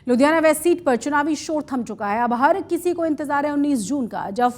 Ludhiana waste seat पर चुनावी शोर थम चुका है। अब हर किसी को इंतजार है 19 जून का, जब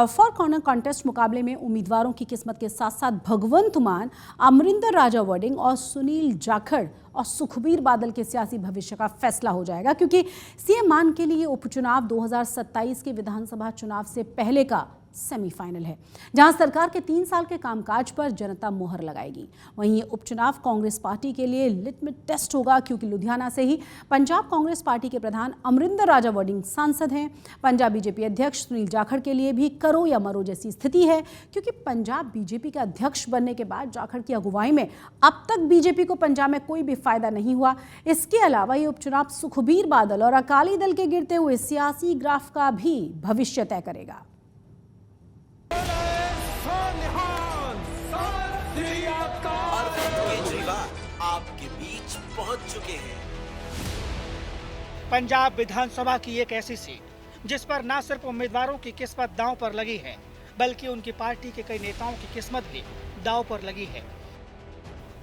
फॉर कॉर्नर कॉन्टेस्ट मुकाबले में उम्मीदवारों की किस्मत के साथ साथ भगवंत मान, अमरिंदर राजा वडिंग और सुनील जाखड़ और सुखबीर बादल के सियासी भविष्य का फैसला हो जाएगा, क्योंकि सीएम मान के लिए उपचुनाव 2027 के विधानसभा चुनाव से पहले का सेमीफाइनल है, जहां सरकार के 3 साल के कामकाज पर जनता मोहर लगाएगी। वहीं ये उपचुनाव कांग्रेस पार्टी के लिए लिटमस टेस्ट होगा, क्योंकि लुधियाना से ही पंजाब कांग्रेस पार्टी के प्रधान अमरिंदर राजा वडिंग सांसद हैं। पंजाब बीजेपी अध्यक्ष सुनील जाखड़ के लिए भी करो या मरो जैसी स्थिति है, क्योंकि पंजाब बीजेपी के अध्यक्ष बनने के बाद जाखड़ की अगुवाई में अब तक बीजेपी को पंजाब में कोई भी फायदा नहीं हुआ। इसके अलावा ये उपचुनाव सुखबीर बादल और अकाली दल के गिरते हुए सियासी ग्राफ का भी भविष्य तय करेगा। आपके बीच पहुंच चुके हैं। पंजाब विधानसभा की एक ऐसी सीट जिस पर न सिर्फ उम्मीदवारों की किस्मत दांव पर लगी है, बल्कि उनकी पार्टी के कई नेताओं की किस्मत भी दांव पर लगी है।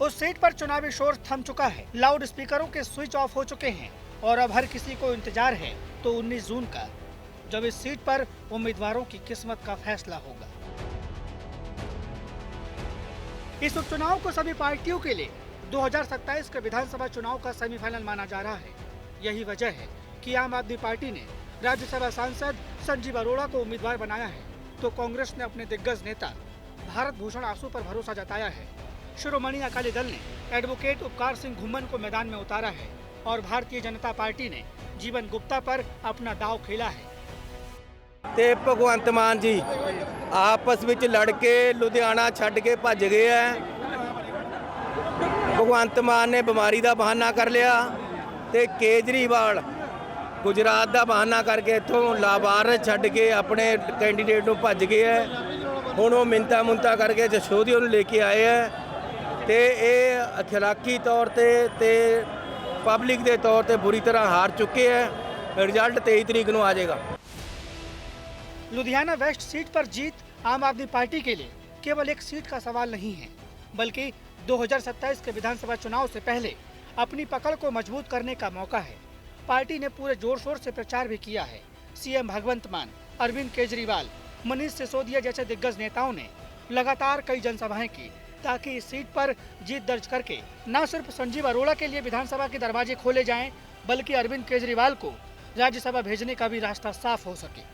उस सीट पर चुनावी शोर थम चुका है, लाउड स्पीकरों के स्विच ऑफ हो चुके हैं और अब हर किसी को इंतजार है तो 19 जून का, जब इस सीट पर उम्मीदवारों की किस्मत का फैसला होगा। इस उपचुनाव को सभी पार्टियों के लिए 2027 के विधानसभा चुनाव का सेमीफाइनल माना जा रहा है। यही वजह है कि आम आदमी पार्टी ने राज्यसभा सांसद संजीव अरोड़ा को उम्मीदवार बनाया है, तो कांग्रेस ने अपने दिग्गज नेता भारत भूषण आसू पर भरोसा जताया है। शिरोमणि अकाली दल ने एडवोकेट उपकार सिंह घुम्मन को मैदान में उतारा है और भारतीय जनता पार्टी ने जीवन गुप्ता पर अपना दांव खेला है। ਤੇ ਭਗਵੰਤ ਮਾਨ ਜੀ ਆਪਸ ਵਿੱਚ ਲੜ ਕੇ ਲੁਧਿਆਣਾ ਛੱਡ ਕੇ ਭੱਜ ਗਏ ਆ। ਭਗਵੰਤ ਮਾਨ ਨੇ ਬਿਮਾਰੀ ਦਾ ਬਹਾਨਾ ਕਰ ਲਿਆ ਤੇ ਕੇਜਰੀਵਾਲ ਗੁਜਰਾਤ ਦਾ ਬਹਾਨਾ ਕਰਕੇ ਇੱਥੋਂ ਲਾਵਾਰਸ ਛੱਡ ਕੇ ਆਪਣੇ ਕੈਂਡੀਡੇਟ ਨੂੰ ਭੱਜ ਗਏ ਆ। ਹੁਣ ਉਹ ਮਿੰਤਾ ਮੁੰਤਾ ਕਰਕੇ ਜਸ਼ੋਦੀਆ ਨੂੰ ਲੈ ਕੇ ਆਏ ਆ ਤੇ ਇਹ ਅਖਲਾਕੀ ਤੌਰ ਤੇ ਪਬਲਿਕ ਦੇ ਤੌਰ ਤੇ ਬੁਰੀ ਤਰ੍ਹਾਂ ਹਾਰ ਚੁੱਕੇ ਆ। ਰਿਜ਼ਲਟ 23 ਤਰੀਕ ਨੂੰ ਆ ਜਾਏਗਾ। लुधियाना वेस्ट सीट पर जीत आम आदमी पार्टी के लिए केवल एक सीट का सवाल नहीं है, बल्कि 2027 के विधानसभा चुनाव से पहले अपनी पकड़ को मजबूत करने का मौका है। पार्टी ने पूरे जोर शोर से प्रचार भी किया है। सीएम भगवंत मान, अरविंद केजरीवाल, मनीष सिसोदिया जैसे दिग्गज नेताओं ने लगातार कई जनसभाएं की, ताकि इस सीट पर जीत दर्ज करके न सिर्फ संजीव अरोड़ा के लिए विधानसभा के दरवाजे खोले जाएं, बल्कि अरविंद केजरीवाल को राज्यसभा भेजने का भी रास्ता साफ हो सके।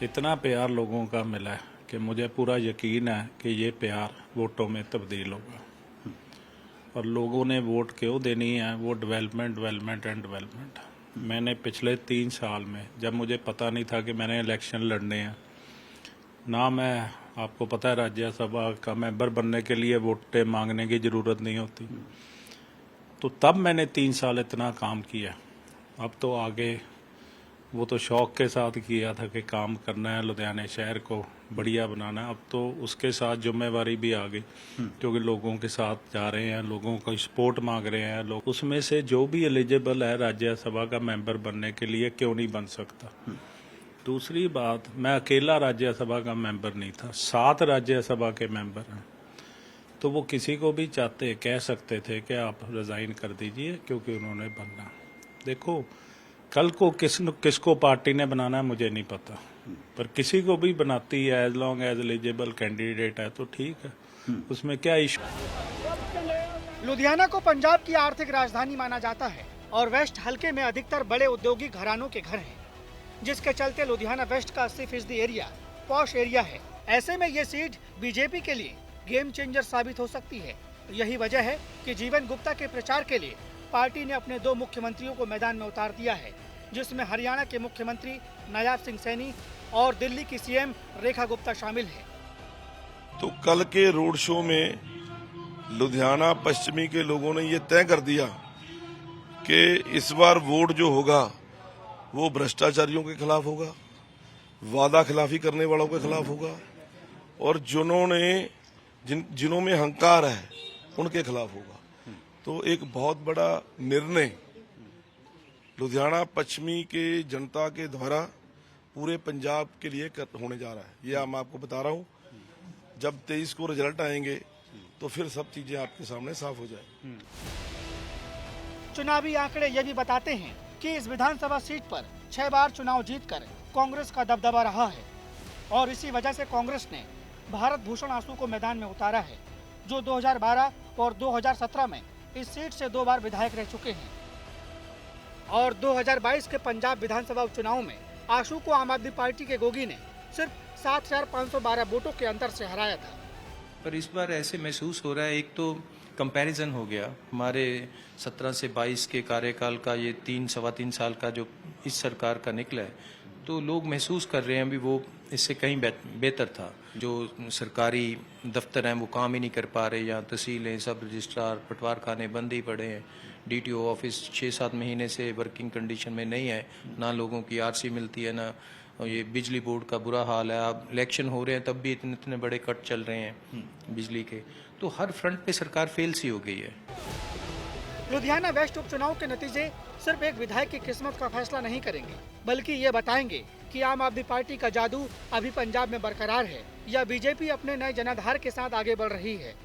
इतना प्यार लोगों का मिला है कि मुझे पूरा यकीन है कि ये प्यार वोटों में तब्दील होगा। और लोगों ने वोट क्यों देनी है, वो डेवलपमेंट। मैंने पिछले 3 साल में, जब मुझे पता नहीं था कि मैंने इलेक्शन लड़ने हैं, ना मैं, आपको पता है राज्यसभा का मेंबर बनने के लिए वोटें मांगने की ज़रूरत नहीं होती, तो तब मैंने 3 साल इतना काम किया। अब तो आगे वो तो शौक के साथ किया था कि काम करना है, लुधियाना शहर को बढ़िया बनाना है। अब तो उसके साथ जिम्मेवारी भी आ गई, क्योंकि लोगों के साथ जा रहे हैं, लोगों को सपोर्ट मांग रहे हैं लोग। उसमें से जो भी एलिजिबल है राज्यसभा का मेंबर बनने के लिए, क्यों नहीं बन सकता। दूसरी बात, मैं अकेला राज्यसभा का मेंबर नहीं था, 7 राज्यसभा के मेंबर हैं, तो वो किसी को भी चाहते कह सकते थे कि आप रिज़ाइन कर दीजिए, क्योंकि उन्होंने बनना। देखो, कल को किसको पार्टी ने बनाना है मुझे नहीं पता, पर किसी को भी बनाती है, as long as eligible candidate है तो ठीक है, उसमें क्या इशू। लुधियाना को पंजाब की आर्थिक राजधानी माना जाता है और वेस्ट हलके में अधिकतर बड़े औद्योगिक घरानों के घर हैं, जिसके चलते लुधियाना वेस्ट का 80% एरिया पॉश एरिया है। ऐसे में ये सीट बीजेपी के लिए गेम चेंजर साबित हो सकती है। यही वजह है कि जीवन गुप्ता के प्रचार के लिए पार्टी ने अपने 2 मुख्यमंत्रियों को मैदान में उतार दिया है, जिसमें हरियाणा के मुख्यमंत्री नायाब सिंह सैनी और दिल्ली की सीएम रेखा गुप्ता शामिल है। तो कल के रोड शो में लुधियाना पश्चिमी के लोगों ने ये तय कर दिया कि इस बार वोट जो होगा वो भ्रष्टाचारियों के खिलाफ होगा, वादा खिलाफी करने वालों के खिलाफ होगा, और जिन्हों में हंकार है उनके खिलाफ होगा। तो एक बहुत बड़ा निर्णय लुधियाना पश्चिमी के जनता के द्वारा पूरे पंजाब के लिए होने जा रहा है। ये मैं आपको बता रहा हूँ, जब 23 को रिजल्ट आएंगे तो फिर सब चीजें आपके सामने साफ हो जाए। चुनावी आंकड़े ये भी बताते हैं कि इस विधानसभा सीट पर 6 बार चुनाव जीतकर कांग्रेस का दबदबा रहा है और इसी वजह से कांग्रेस ने भारत भूषण आंसू को मैदान में उतारा है, जो 2012 और 2017 में इस सीट से 2 बार विधायक रह चुके हैं और 2022 के पंजाब विधानसभा उपचुनाव में आशू को आम आदमी पार्टी के गोगी ने सिर्फ 7,512 वोटों के अंतर से हराया था। पर इस बार ऐसे महसूस हो रहा है, एक तो कंपैरिजन हो गया हमारे 17 से 22 के कार्यकाल का, ये 3-3.25 साल का जो इस सरकार का निकला है, तो लोग महसूस कर रहे हैं अभी वो इससे कहीं बेहतर था। जो सरकारी दफ्तर हैं वो काम ही नहीं कर पा रहे, या तहसीलें, सब रजिस्ट्रार, पटवार खाने बंद ही पड़े हैं, डीटीओ ऑफिस 6-7 महीने से वर्किंग कंडीशन में नहीं है, ना लोगों की आरसी मिलती है, ना ये बिजली बोर्ड का बुरा हाल है। अब इलेक्शन हो रहे हैं तब भी इतने बड़े कट चल रहे हैं बिजली के, तो हर फ्रंट पे सरकार फेल सी हो गई है। लुधियाना वेस्ट उपचुनाव के नतीजे सिर्फ एक विधायक की किस्मत का फैसला नहीं करेंगे, बल्कि ये बताएंगे कि आम आदमी पार्टी का जादू अभी पंजाब में बरकरार है या बीजेपी अपने नए जनाधार के साथ आगे बढ़ रही है।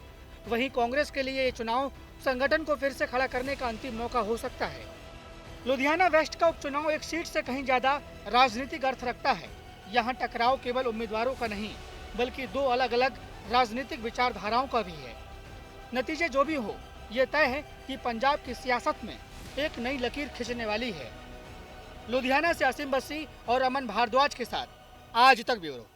वहीं कांग्रेस के लिए ये चुनाव संगठन को फिर से खड़ा करने का अंतिम मौका हो सकता है। लुधियाना वेस्ट का उपचुनाव एक सीट से कहीं ज्यादा राजनीतिक अर्थ रखता है। यहाँ टकराव केवल उम्मीदवारों का नहीं, बल्कि 2 अलग अलग राजनीतिक विचारधाराओं का भी है। नतीजे जो भी हो, ये तय है कि पंजाब की सियासत में एक नई लकीर खींचने वाली है। लुधियाना से असीम बस्सी और अमन भारद्वाज के साथ आज तक ब्यूरो।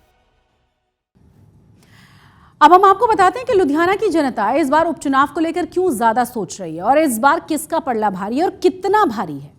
अब हम आपको बताते हैं कि लुधियाना की जनता इस बार उपचुनाव को लेकर क्यों ज्यादा सोच रही है और इस बार किसका पलड़ा भारी है और कितना भारी है।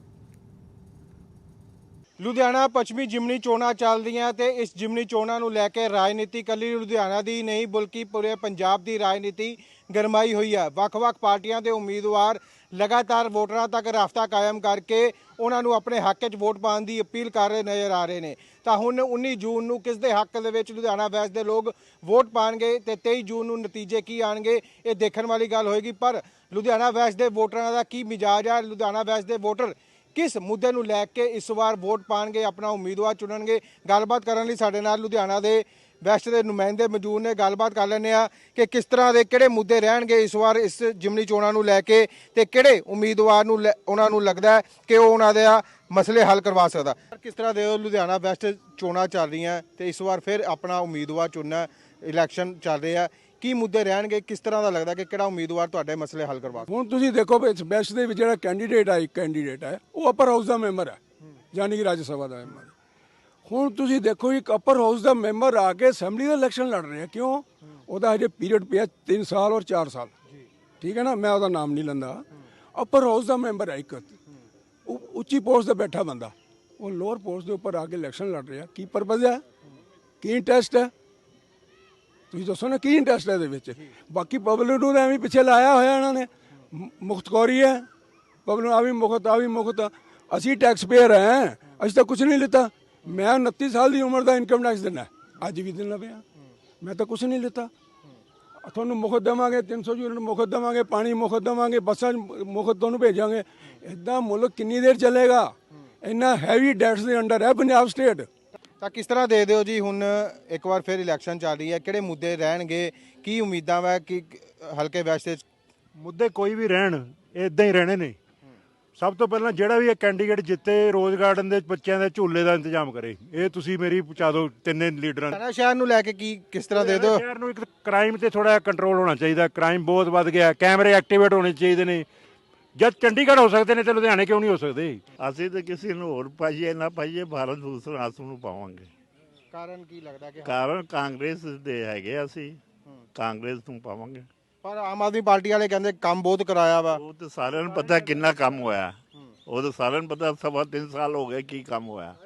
ਲੁਧਿਆਣਾ ਪੱਛਮੀ ਜਿਮਨੀ ਚੋਣਾਂ ਚੱਲਦੀਆਂ ਤੇ ਇਸ ਜਿਮਨੀ ਚੋਣਾਂ ਨੂੰ ਲੈ ਕੇ ਰਾਜਨੀਤੀ ਕੱਲੀ ਲੁਧਿਆਣਾ ਦੀ ਨਹੀਂ ਬਲਕਿ ਪੂਰੇ ਪੰਜਾਬ ਦੀ ਰਾਜਨੀਤੀ ਗਰਮਾਈ ਹੋਈ ਹੈ। ਵੱਖ-ਵੱਖ ਪਾਰਟੀਆਂ ਦੇ ਉਮੀਦਵਾਰ ਲਗਾਤਾਰ ਵੋਟਰਾਂ ਤੱਕ ਰਾਬਤਾ ਕਾਇਮ ਕਰਕੇ ਉਹਨਾਂ ਨੂੰ ਆਪਣੇ ਹੱਕ 'ਚ ਵੋਟ ਪਾਉਣ ਦੀ ਅਪੀਲ ਕਰ ਰਹੇ ਨਜ਼ਰ ਆ ਰਹੇ ਨੇ। ਤਾਂ ਹੁਣ 19 ਜੂਨ ਨੂੰ ਕਿਸ ਦੇ ਹੱਕ ਦੇ ਵਿੱਚ ਲੁਧਿਆਣਾ ਵੈਸਟ ਦੇ ਲੋਕ ਵੋਟ ਪਾਣਗੇ ਤੇ 23 ਜੂਨ ਨੂੰ ਨਤੀਜੇ ਕੀ ਆਣਗੇ, ਇਹ ਦੇਖਣ ਵਾਲੀ ਗੱਲ ਹੋਏਗੀ। ਪਰ ਲੁਧਿਆਣਾ ਵੈਸਟ ਦੇ ਵੋਟਰਾਂ ਦਾ ਕੀ ਮਿਜਾਜ ਹੈ, ਲੁਧਿਆਣਾ ਵੈਸਟ ਦੇ ਵੋਟਰ किस मुद्दे ਨੂੰ ਲੈ ਕੇ ਇਸ ਵਾਰ ਵੋਟ ਪਾਣਗੇ, ਆਪਣਾ ਉਮੀਦਵਾਰ ਚੁਣਨਗੇ। ਗੱਲਬਾਤ ਕਰਨ ਲਈ ਸਾਡੇ ਨਾਲ ਲੁਧਿਆਣਾ ਦੇ ਵੈਸਟ ਦੇ ਨੁਮਾਇੰਦੇ ਮੌਜੂਦ ਨੇ। ਗੱਲਬਾਤ ਕਰ ਲੈਂਦੇ ਆ ਕਿ ਕਿਸ ਤਰ੍ਹਾਂ ਦੇ ਕਿਹੜੇ ਮੁੱਦੇ ਰਹਿਣਗੇ ਇਸ ਵਾਰ ਇਸ ਜਿਮਨੀ ਚੋਣਾਂ ਨੂੰ ਲੈ ਕੇ ਤੇ ਕਿਹੜੇ ਉਮੀਦਵਾਰ ਨੂੰ ਉਹਨਾਂ ਨੂੰ ਲੱਗਦਾ ਹੈ ਕਿ ਉਹ ਉਹਨਾਂ ਦੇ ਮਸਲੇ ਹੱਲ ਕਰਵਾ ਸਕਦਾ। ਕਿਸ ਤਰ੍ਹਾਂ ਦੇ ਲੁਧਿਆਣਾ ਵੈਸਟ ਚੋਣਾਂ ਚੱਲ ਰਹੀਆਂ ਤੇ ਇਸ ਵਾਰ ਫਿਰ ਆਪਣਾ ਉਮੀਦਵਾਰ ਚੁਣਨਾ, ਇਲੈਕਸ਼ਨ ਚੱਲ ਰਿਹਾ, ਕੀ ਮੁੱਦੇ ਰਹਿਣਗੇ, ਕਿਸ ਤਰ੍ਹਾਂ ਦਾ ਲੱਗਦਾ ਕਿ ਕਿਹੜਾ ਉਮੀਦਵਾਰ ਤੁਹਾਡੇ ਮਸਲੇ ਹੱਲ ਕਰਵਾ ਸਕਦਾ। ਹੁਣ ਤੁਸੀਂ ਦੇਖੋ ਵੀ ਵੈਸਟ ਦੇ ਵਿੱਚ ਜਿਹੜਾ ਕੈਂਡੀਡੇਟ ਹੈ, ਇੱਕ ਕੈਂਡੀਡੇਟ ਹੈ ਉਹ ਅਪਰ ਹਾਊਸ ਦਾ ਮੈਂਬਰ ਹੈ, ਯਾਨੀ ਕਿ ਰਾਜ ਸਭਾ ਦਾ ਮੈਂਬਰ। ਹੁਣ ਤੁਸੀਂ ਦੇਖੋ ਇੱਕ ਅਪਰ ਹਾਊਸ ਦਾ ਮੈਂਬਰ ਆ ਕੇ ਅਸੈਂਬਲੀ ਦਾ ਇਲੈਕਸ਼ਨ ਲੜ ਰਿਹਾ, ਕਿਉਂ? ਉਹਦਾ ਹਜੇ ਪੀਰੀਅਡ ਪਿਆ 3 ਸਾਲ ਔਰ 4 ਸਾਲ, ਠੀਕ ਹੈ ਨਾ। ਮੈਂ ਉਹਦਾ ਨਾਮ ਨਹੀਂ ਲੈਂਦਾ। ਅਪਰ ਹਾਊਸ ਦਾ ਮੈਂਬਰ ਹੈ, ਇੱਕ ਉੱਚੀ ਪੋਸਟ ਤੇ ਬੈਠਾ ਬੰਦਾ, ਉਹ ਲੋਅਰ ਪੋਸਟ ਦੇ ਉੱਪਰ ਆ ਕੇ ਇਲੈਕਸ਼ਨ ਲੜ ਰਿਹਾ। ਕੀ ਪਰਪਸ ਹੈ, ਕੀ ਇੰਟਰਸਟ ਹੈ? ਤੁਸੀਂ ਦੱਸੋ ਨਾ ਕੀ ਇੰਟਰਸਟ ਹੈ ਇਹਦੇ ਵਿੱਚ। ਬਾਕੀ ਪਬਲਿਕ ਨੂੰ ਤਾਂ ਐਵੇਂ ਪਿੱਛੇ ਲਾਇਆ ਹੋਇਆ ਇਹਨਾਂ ਨੇ, ਮੁਖਤਖੋਰੀ ਹੈ ਪਬਲਿਕ, ਆ ਵੀ ਮੁਖਤ। ਅਸੀਂ ਟੈਕਸ ਪੇਅਰ ਹੈ, ਅਸੀਂ ਤਾਂ ਕੁਛ ਨਹੀਂ ਲਿੱਤਾ। ਮੈਂ 29 ਸਾਲ ਦੀ ਉਮਰ ਦਾ ਇਨਕਮ ਟੈਕਸ ਦੇਣਾ, ਅੱਜ ਵੀ ਦੇਣਾ ਪਿਆ। ਮੈਂ ਤਾਂ ਕੁਛ ਨਹੀਂ ਲਿੱਤਾ। ਤੁਹਾਨੂੰ ਮੁਫਤ ਦੇਵਾਂਗੇ, 300 ਯੂਨਿਟ ਮੁਫਤ ਦੇਵਾਂਗੇ, ਪਾਣੀ ਮੁਫਤ ਦੇਵਾਂਗੇ, ਬੱਸਾਂ ਮੁਫਤ ਤੁਹਾਨੂੰ ਭੇਜਾਂਗੇ। ਇੱਦਾਂ ਮੁਲਕ ਕਿੰਨੀ ਦੇਰ ਚੱਲੇਗਾ? ਇੰਨਾ ਹੈਵੀ ਡੈਟਸ ਦੇ ਅੰਡਰ ਹੈ ਪੰਜਾਬ ਸਟੇਟ। ਤਾਂ ਕਿਸ ਤਰ੍ਹਾਂ ਦੇ ਦਿਓ ਜੀ, ਹੁਣ ਇੱਕ ਵਾਰ ਫਿਰ ਇਲੈਕਸ਼ਨ ਚੱਲ ਰਹੀ ਹੈ, ਕਿਹੜੇ ਮੁੱਦੇ ਰਹਿਣਗੇ, ਕੀ ਉਮੀਦਾਂ ਵਾ ਕਿ ਹਲਕੇ ਵੈਸਟ 'ਚ? ਮੁੱਦੇ ਕੋਈ ਵੀ ਰਹਿਣ, ਇਦਾਂ ਹੀ ਰਹਿਣੇ ਨੇ। ਸਭ ਤੋਂ ਪਹਿਲਾਂ ਜਿਹੜਾ ਵੀ ਇਹ ਕੈਂਡੀਡੇਟ ਜਿੱਤੇ, ਰੋਜ਼ ਗਾਰਡਨ ਦੇ ਬੱਚਿਆਂ ਦੇ ਝੂਲੇ ਦਾ ਇੰਤਜ਼ਾਮ ਕਰੇ। ਇਹ ਤੁਸੀਂ ਮੇਰੀ ਪਹੁੰਚਾ ਦਿਓ ਤਿੰਨੇ ਲੀਡਰਾਂ ਨੂੰ। ਸ਼ਹਿਰ ਨੂੰ ਲੈ ਕੇ ਕੀ ਕਿਸ ਤਰ੍ਹਾਂ ਦੇ ਦਿਓ? ਸ਼ਹਿਰ ਨੂੰ ਇੱਕ ਕ੍ਰਾਈਮ ਤੇ ਥੋੜਾ ਕੰਟਰੋਲ ਹੋਣਾ ਚਾਹੀਦਾ। ਕ੍ਰਾਈਮ ਬਹੁਤ ਵੱਧ ਗਿਆ, ਕੈਮਰੇ ਐਕਟੀਵੇਟ ਹੋਣੇ ਚਾਹੀਦੇ ਨੇ। ਜਦ ਚੰਡੀਗੜ੍ਹ ਹੋ ਸਕਦੇ ਨੇ ਤੇ ਲੁਧਿਆਣੇ ਕਿਉਂ ਨਹੀਂ ਹੋ ਸਕਦੇ? ਅਸੀਂ ਤਾਂ ਕਿਸੇ ਨੂੰ ਹੋਰ ਪਾਈਏ ਨਾ ਪਾਈਏ, ਭਾਰਤ ਭੂਸ਼ਣ ਆਸੂ ਨੂੰ ਪਾਵਾਂਗੇ। ਕਾਰਨ ਕੀ ਲੱਗਦਾ ਕਿ ਕਾਰਨ ਕਾਂਗਰਸ ਦੇ ਹੈਗੇ, ਅਸੀਂ ਕਾਂਗਰਸ ਨੂੰ ਪਾਵਾਂਗੇ। ਪਰ ਆਮ ਆਦਮੀ ਪਾਰਟੀ ਵਾਲੇ ਕਹਿੰਦੇ ਕੰਮ ਬਹੁਤ ਕਰਾਇਆ ਵਾ। ਉਹ ਤਾਂ ਸਾਰਿਆਂ ਨੂੰ ਪਤਾ ਕਿੰਨਾ ਕੰਮ ਹੋਇਆ, ਉਹ ਤਾਂ ਸਾਰਿਆਂ ਨੂੰ ਪਤਾ। 3.25 ਸਾਲ ਹੋ ਗਏ ਕੀ ਕੰਮ ਹੋਇਆ।